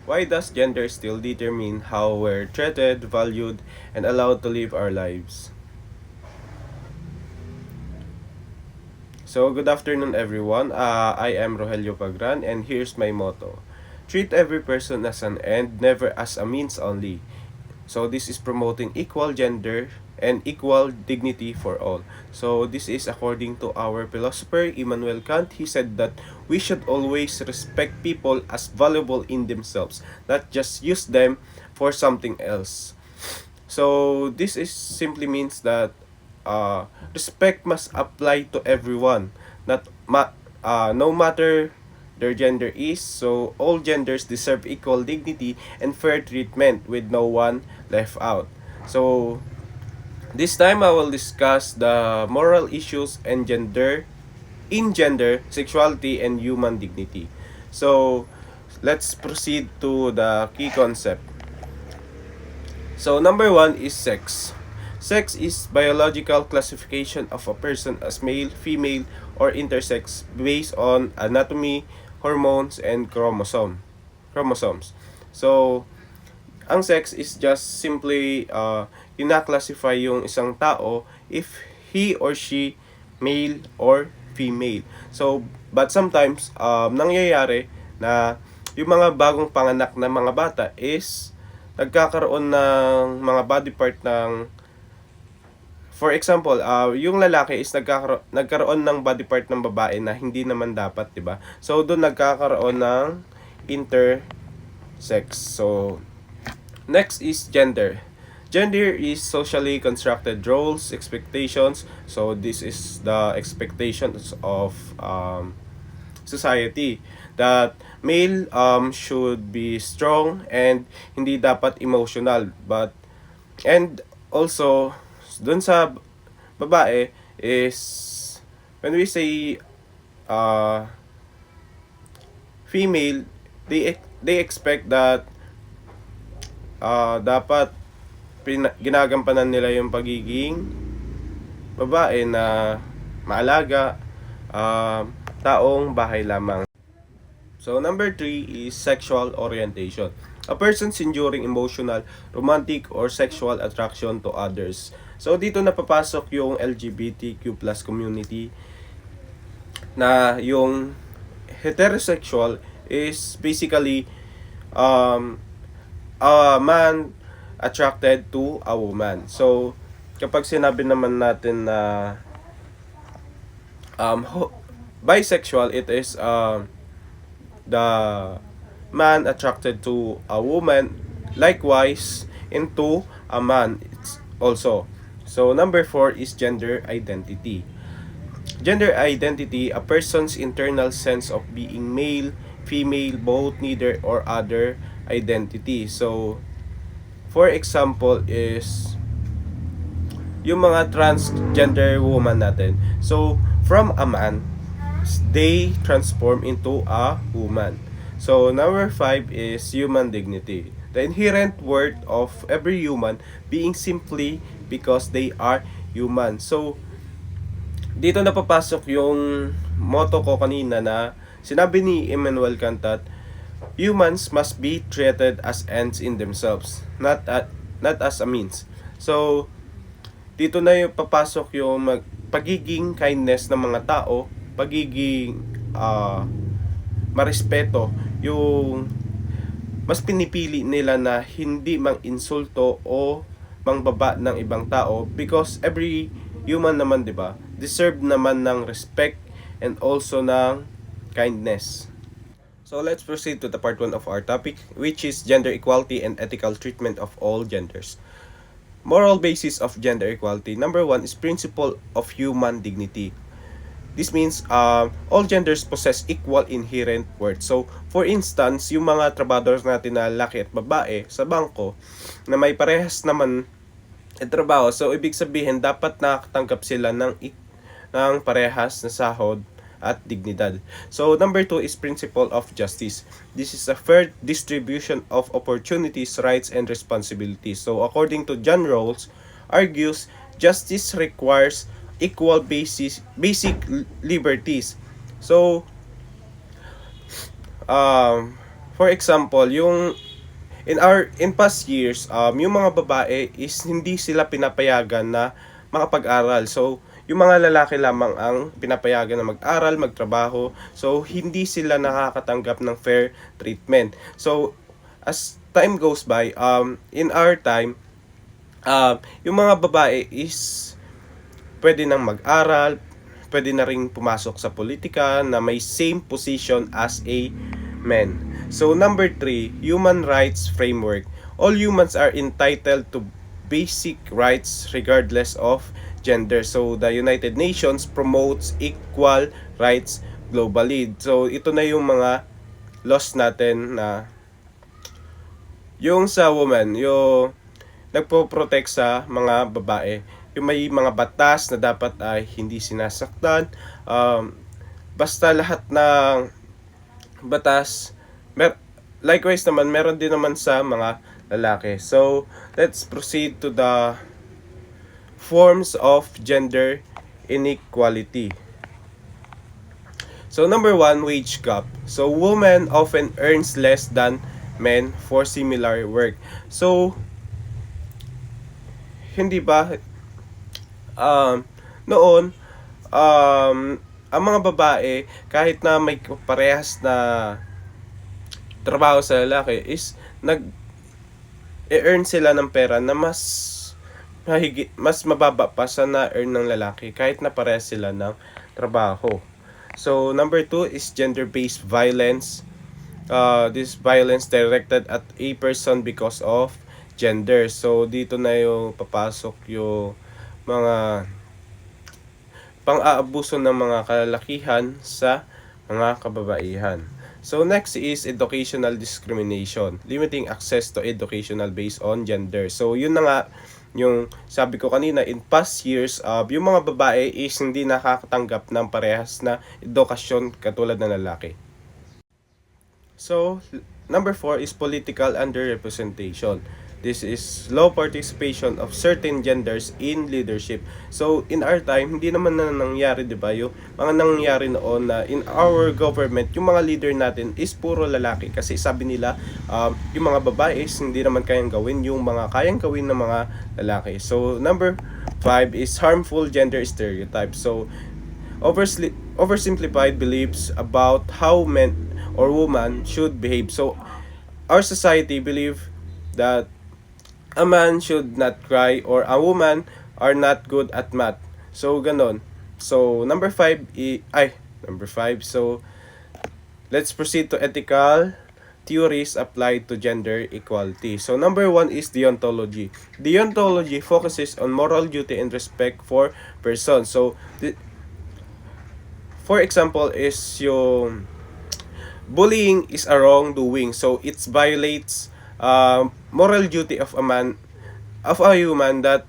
Why does gender still determine how we're treated, valued, and allowed to live our lives? So, good afternoon everyone. I am Rogelio Pagran and here's my motto. Treat every person as an end, never as a means only. So, this is promoting equal gender and equal dignity for all. So, this is according to our philosopher Immanuel Kant. He said that we should always respect people as valuable in themselves, not just use them for something else. So, this is simply means that respect must apply to everyone, no matter their gender is. So all genders deserve equal dignity and fair treatment with no one left out. So this time I will discuss the moral issues and gender, sexuality, and human dignity. So let's proceed to the key concept. So number one is sex. Sex is biological classification of a person as male, female, or intersex based on anatomy, hormones, and chromosomes. So, ang sex is just simply ina-classify yung isang tao if he or she male or female. So, but sometimes nangyayari na yung mga bagong panganak na mga bata is nagkakaroon ng mga body part ng, for example, yung lalaki is nagkaroon ng body part ng babae na hindi naman dapat, 'di ba? So doon nagkakaroon ng intersex. So next is gender. Gender is socially constructed roles, expectations. So this is the expectations of society that male should be strong and hindi dapat emotional, but and also dun sa babae is when we say uh, female, they expect that dapat ginagampanan nila yung pagiging babae na maalaga, taong bahay lamang. So number 3 is sexual orientation. A person's enduring emotional, romantic, or sexual attraction to others. So dito napapasok yung LGBTQ plus community, na yung heterosexual is basically a man attracted to a woman. So kapag sinabi naman natin na bisexual, it is the man attracted to a woman, likewise into a man also. So number 4 is gender identity. Gender identity, a person's internal sense of being male, female, both, neither, or other identity. So for example is yung mga transgender woman natin. So from a man, they transform into a woman. So number 5 is human dignity. The inherent worth of every human being simply because they are human. So dito na papasok yung motto ko kanina na sinabi ni Immanuel Kant that humans must be treated as ends in themselves, not as a means. So dito na yung papasok yung pagiging kindness ng mga tao, pagiging marespeto, yung mas pinipili nila na hindi mang-insulto o mangbaba ng ibang tao, because every human naman, 'di ba, deserve naman ng respect and also ng kindness. So let's proceed to the part 1 of our topic, which is gender equality and ethical treatment of all genders. Moral basis of gender equality. Number 1 is principle of human dignity. This means all genders possess equal inherent worth. So, for instance, yung mga trabador natin na lalaki at babae sa bangko na may parehas naman trabaho, so ibig sabihin dapat nakatanggap sila ng parehas na sahod at dignidad. So number 2 is principle of justice. This is a fair distribution of opportunities, rights, and responsibilities. So according to John Rawls, argues justice requires equal basic liberties. So For example, yung in past years, yung mga babae is hindi sila pinapayagan na makapag-aral. So, yung mga lalaki lamang ang pinapayagan na mag-aral, magtrabaho. So, hindi sila nakakatanggap ng fair treatment. So, as time goes by, in our time, yung mga babae is pwede nang mag-aral, pwede na ring pumasok sa politika na may same position as a man. So, number 3, human rights framework. All humans are entitled to basic rights regardless of gender. So, the United Nations promotes equal rights globally. So, ito na yung mga laws natin na yung sa woman, yung nagpo-protect sa mga babae. Yung may mga batas na dapat ay hindi sinasaktan. Basta lahat ng batas, likewise naman, meron din naman sa mga lalaki. So, let's proceed to the forms of gender inequality. So, number 1, wage gap. So, women often earns less than men for similar work. So, hindi ba, noon, ang mga babae, kahit na may parehas na trabaho sa lalaki, is nag-earn sila ng pera na mas mababa pa sa na-earn ng lalaki kahit na parehas sila ng trabaho. So, number 2 is gender-based violence. This violence directed at a person because of gender. So, dito na yung papasok yung mga pang-aabuso ng mga kalalakihan sa mga kababaihan. So, next is educational discrimination, limiting access to educational based on gender. So, yun na nga yung sabi ko kanina, in past years, yung mga babae is hindi nakakatanggap ng parehas na edukasyon katulad ng lalaki. So, number 4 is political underrepresentation. This is low participation of certain genders in leadership. So, in our time, hindi naman na nangyari, di ba? Yung mga nangyari noon na in our government, yung mga leader natin is puro lalaki. Kasi sabi nila, yung mga babae is hindi naman kayang gawin yung mga kayang gawin ng mga lalaki. So, number 5 is harmful gender stereotypes. So, oversimplified beliefs about how men or woman should behave. So, our society believe that a man should not cry or a woman are not good at math. So, ganon. So, number 5. So, let's proceed to ethical theories applied to gender equality. So, number 1 is deontology. Deontology focuses on moral duty and respect for persons. So, for example, is yung bullying is a wrongdoing. So, it violates moral duty of a human that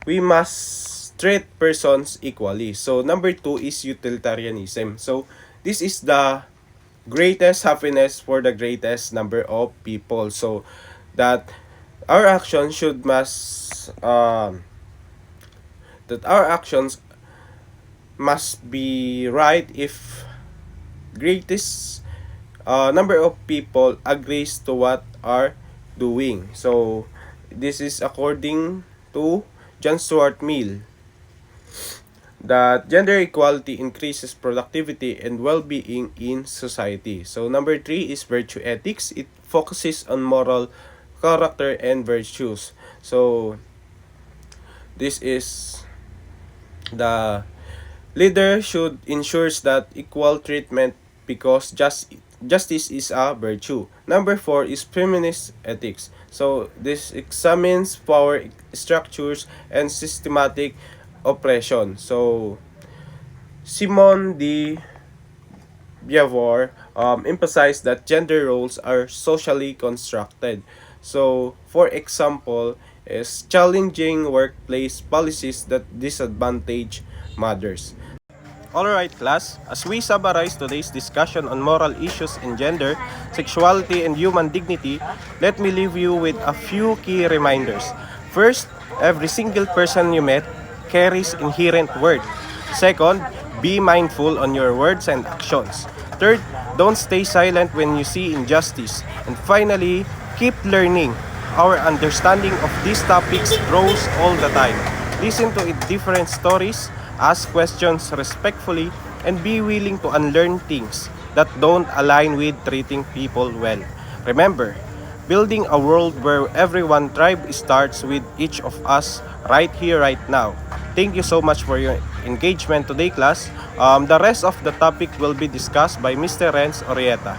we must treat persons equally. So, number 2 is utilitarianism. So, this is the greatest happiness for the greatest number of people. So, that our actions must be right if greatest number of people agrees to what are doing. So, this is according to John Stuart Mill, that gender equality increases productivity and well-being in society. So, number 3 is virtue ethics. It focuses on moral character and virtues. So, this is the leader should ensures that equal treatment because justice is a virtue. Number 4 is feminist ethics. So, this examines power structures and systematic oppression. So, Simone de Beauvoir emphasized that gender roles are socially constructed. So, for example, is challenging workplace policies that disadvantage mothers. Alright class, as we summarize today's discussion on moral issues in gender, sexuality, and human dignity, let me leave you with a few key reminders. First, every single person you met carries inherent worth. Second, be mindful on your words and actions. Third, don't stay silent when you see injustice. And finally, keep learning. Our understanding of these topics grows all the time. Listen to different stories, ask questions respectfully, and be willing to unlearn things that don't align with treating people well. Remember, building a world where everyone thrives starts with each of us right here, right now. Thank you so much for your engagement today, class. The rest of the topic will be discussed by Mr. Renz Orieta.